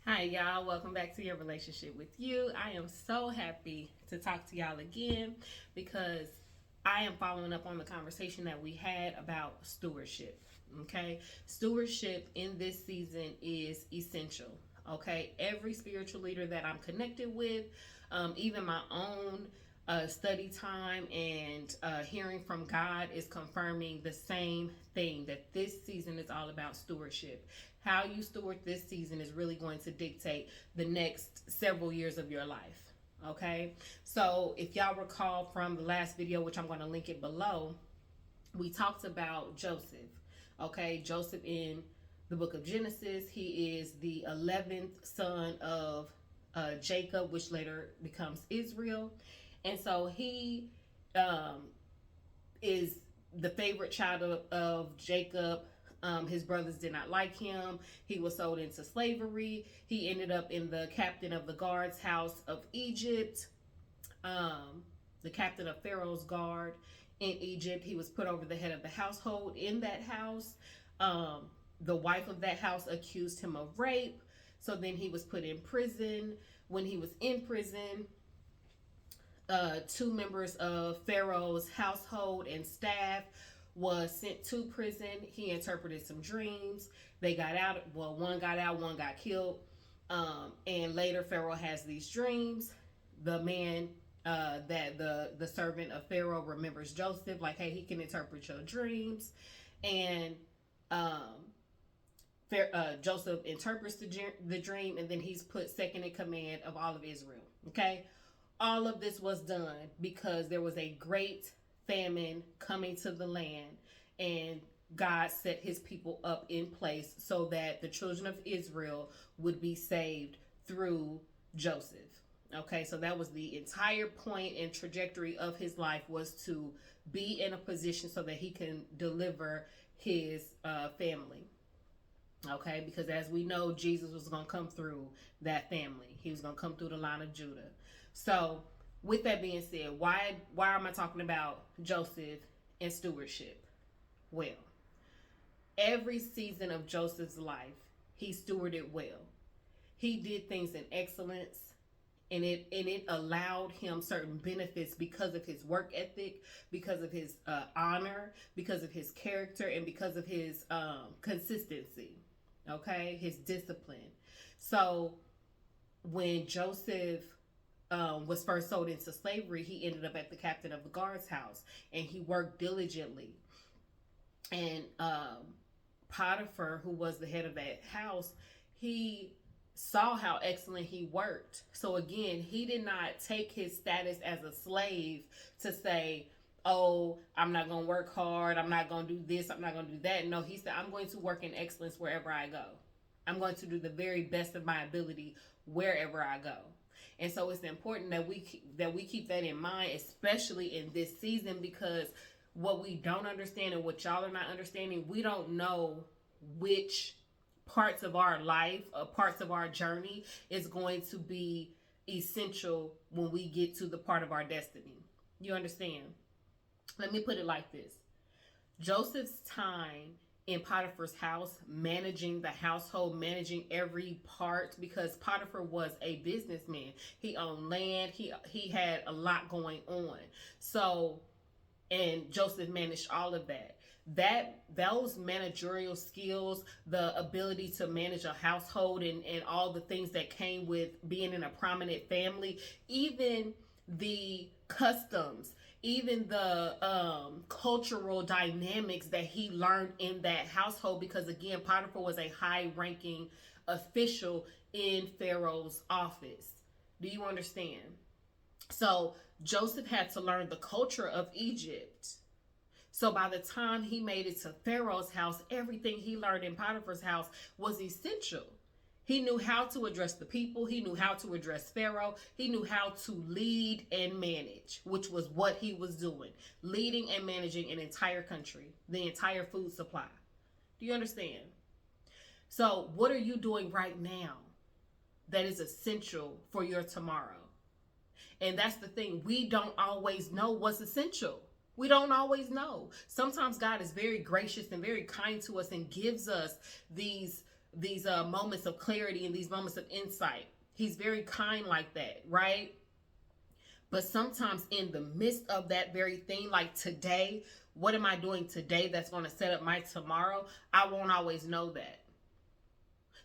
Hi, y'all. Welcome back to Your Relationship with You. I am so happy to talk to y'all again because I am following up on the conversation that we had about stewardship. Okay, stewardship in this season is essential. Okay, every spiritual leader that I'm connected with, even my own study time and hearing from God is confirming the same thing, that this season is all about stewardship. How you steward this season is really going to dictate the next several years of your life. Okay, so if y'all recall from the last video, which I'm going to link it below, we talked about Joseph. Okay, Joseph in the book of Genesis, he is the 11th son of Jacob, which later becomes Israel. And so he is the favorite child of Jacob. His brothers did not like him. He was sold into slavery. He ended up in the captain of the guard's house of Egypt, the captain of Pharaoh's guard in Egypt. He was put over the head of the household in that house. The wife of that house accused him of rape. So then he was put in prison. When he was in prison, two members of Pharaoh's household and staff was sent to prison. He interpreted some dreams. They got out. Well, one got out, one got killed. And later, Pharaoh has these dreams. The man, that the servant of Pharaoh remembers Joseph, like, hey, he can interpret your dreams. And Joseph interprets the dream, and then he's put second in command of all of Israel. Okay, all of this was done because there was a great famine coming to the land, and God set his people up in place so that the children of Israel would be saved through Joseph. Okay, so that was the entire point and trajectory of his life, was to be in a position so that he can deliver his family. Okay, because as we know, Jesus was going to come through that family. He was going to come through the line of Judah. So with that being said, why am I talking about Joseph and stewardship? Well, every season of Joseph's life, he stewarded well. He did things in excellence, and it allowed him certain benefits because of his work ethic, because of his honor, because of his character, and because of his consistency. Okay, his discipline. So when Joseph was first sold into slavery, he ended up at the captain of the guard's house, and he worked diligently. And Potiphar, who was the head of that house, he saw how excellent he worked. So again, he did not take his status as a slave to say, oh, I'm not going to work hard, I'm not going to do this, I'm not going to do that. No, he said, I'm going to work in excellence wherever I go. I'm going to do the very best of my ability wherever I go. And so it's important that we keep that in mind, especially in this season, because what we don't understand and what y'all are not understanding, we don't know which parts of our life, parts of our journey is going to be essential when we get to the part of our destiny. You understand? Let me put it like this. Joseph's time in Potiphar's house, managing the household, managing every part, because Potiphar was a businessman. He owned land. He had a lot going on. So, and Joseph managed all of that. Those managerial skills, the ability to manage a household, and all the things that came with being in a prominent family, even the customs, even the cultural dynamics that he learned in that household, because again, Potiphar was a high-ranking official in Pharaoh's office. Do you understand? So Joseph had to learn the culture of Egypt. So by the time he made it to Pharaoh's house, everything he learned in Potiphar's house was essential. He knew how to address the people. He knew how to address Pharaoh. He knew how to lead and manage, which was what he was doing. Leading and managing an entire country, the entire food supply. Do you understand? So what are you doing right now that is essential for your tomorrow? And that's the thing. We don't always know what's essential. We don't always know. Sometimes God is very gracious and very kind to us and gives us these these moments of clarity and these moments of insight. He's very kind like that, right? But sometimes in the midst of that very thing, like today, what am I doing today that's going to set up my tomorrow? I won't always know that.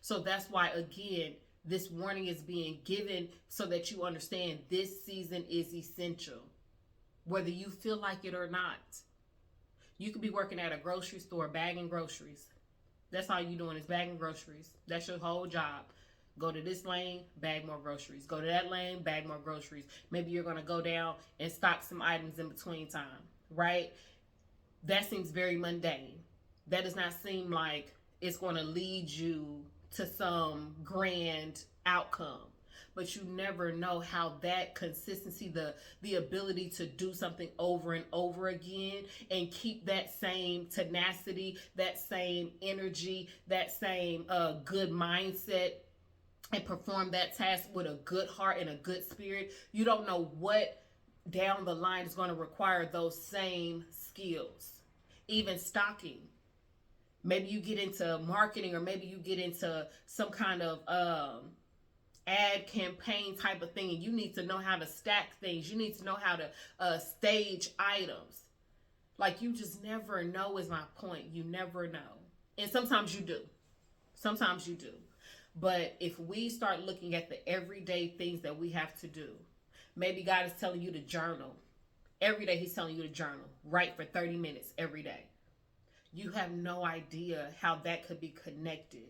So that's why, again, this warning is being given so that you understand this season is essential, whether you feel like it or not. You could be working at a grocery store bagging groceries. That's all you're doing is bagging groceries. That's your whole job. Go to this lane, bag more groceries. Go to that lane, bag more groceries. Maybe you're going to go down and stock some items in between time, right? That seems very mundane. That does not seem like it's going to lead you to some grand outcome. But you never know how that consistency, the ability to do something over and over again and keep that same tenacity, that same energy, that same good mindset, and perform that task with a good heart and a good spirit. You don't know what down the line is going to require those same skills. Even stocking. Maybe you get into marketing, or maybe you get into some kind of ad campaign type of thing, and you need to know how to stack things. You need to know how to stage items. Like, you just never know is my point. You never know. And sometimes you do. Sometimes you do. But if we start looking at the everyday things that we have to do, maybe God is telling you to journal. Every day he's telling you to journal. Write for 30 minutes every day. You have no idea how that could be connected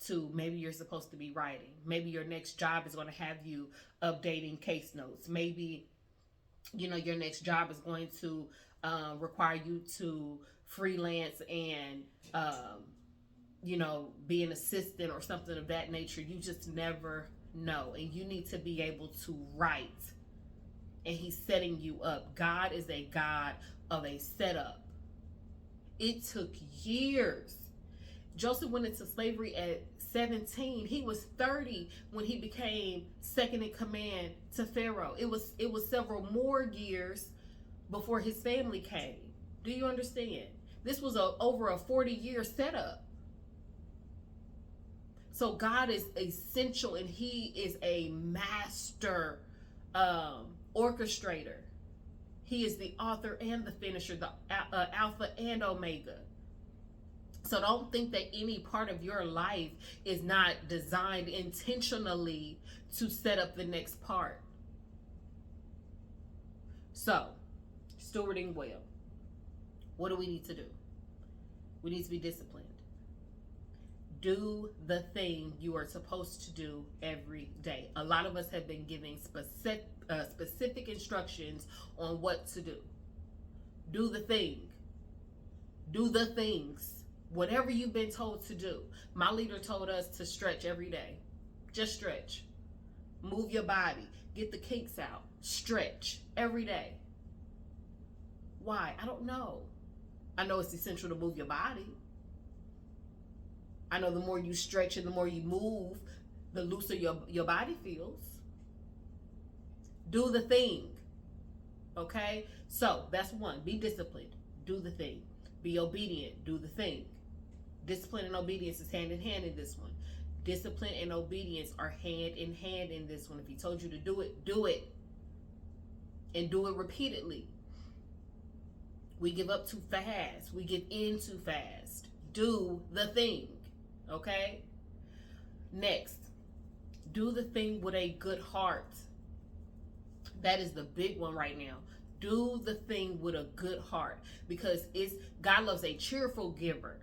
to maybe you're supposed to be writing. Maybe your next job is going to have you updating case notes. Maybe, your next job is going to require you to freelance and, be an assistant or something of that nature. You just never know. And you need to be able to write. And he's setting you up. God is a God of a setup. It took years. Joseph went into slavery at 17. He was 30 when he became second in command to Pharaoh. It was several more years before his family came. Do you understand? This was over a 40-year setup. So God is essential, and he is a master orchestrator. He is the author and the finisher, the Alpha and Omega. So don't think that any part of your life is not designed intentionally to set up the next part. So, stewarding well. What do we need to do? We need to be disciplined. Do the thing you are supposed to do every day. A lot of us have been giving specific instructions on what to do. Do the thing. Do the things. Whatever you've been told to do. My leader told us to stretch every day. Just stretch. Move your body. Get the kinks out. Stretch every day. Why? I don't know. I know it's essential to move your body. I know the more you stretch and the more you move, the looser your body feels. Do the thing. Okay? So, that's one. Be disciplined. Do the thing. Be obedient. Do the thing. Discipline and obedience is hand in hand in this one. Discipline and obedience are hand in hand in this one. If he told you to do it, do it. And do it repeatedly. We give up too fast. We give in too fast. Do the thing. Okay? Next, do the thing with a good heart. That is the big one right now. Do the thing with a good heart, because God loves a cheerful giver.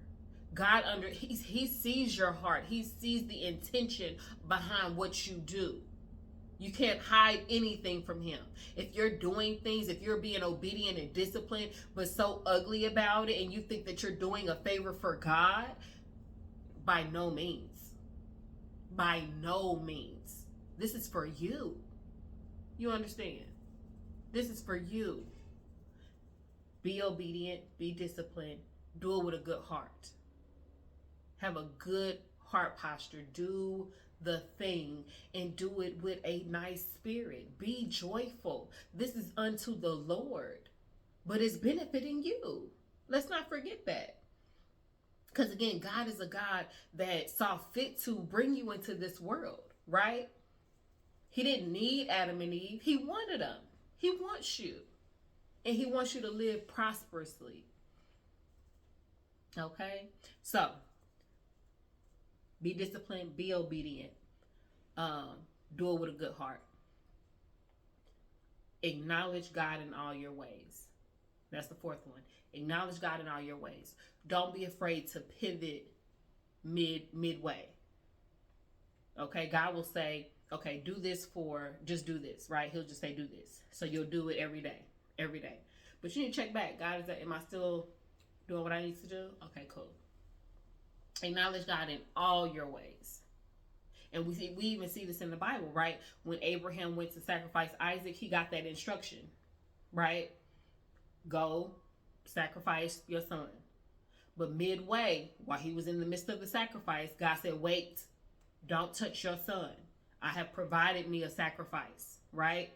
He sees your heart. He sees the intention behind what you do. You can't hide anything from him. If you're doing things, if you're being obedient and disciplined, but so ugly about it, and you think that you're doing a favor for God, by no means. By no means. This is for you. You understand? This is for you. Be obedient. Be disciplined. Do it with a good heart. Have a good heart posture. Do the thing and do it with a nice spirit. Be joyful. This is unto the Lord, but it's benefiting you. Let's not forget that. Because again, God is a God that saw fit to bring you into this world, right? He didn't need Adam and Eve. He wanted them. He wants you. And he wants you to live prosperously. Okay? So, be disciplined, be obedient. Do it with a good heart. Acknowledge God in all your ways. That's the fourth one. Acknowledge God in all your ways. Don't be afraid to pivot midway. Okay, God will say, okay, do this just do this, right? He'll just say, do this. So you'll do it every day. But you need to check back. God, am I still doing what I need to do? Okay, cool. Acknowledge God in all your ways. And we even see this in the Bible, right? When Abraham went to sacrifice Isaac, he got that instruction, right? Go sacrifice your son. But midway, while he was in the midst of the sacrifice, God said, wait, don't touch your son. I have provided me a sacrifice, right?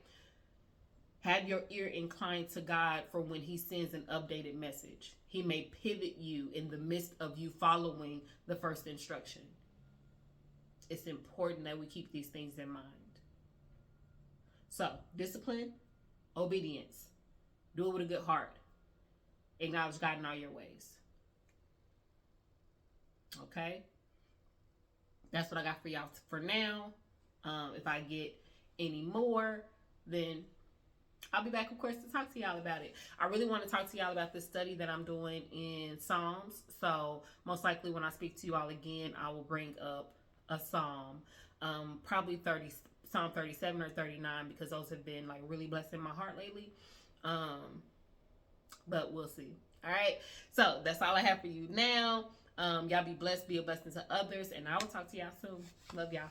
Have your ear inclined to God for when he sends an updated message. He may pivot you in the midst of you following the first instruction. It's important that we keep these things in mind. So, discipline, obedience. Do it with a good heart. Acknowledge God in all your ways. Okay? That's what I got for y'all for now. If I get any more, then I'll be back, of course, to talk to y'all about it. I really want to talk to y'all about this study that I'm doing in Psalms. So, most likely when I speak to you all again, I will bring up a psalm, probably Psalm 37 or 39, because those have been like really blessing my heart lately. But we'll see. All right. So that's all I have for you now. Y'all be blessed, be a blessing to others, and I will talk to y'all soon. Love y'all.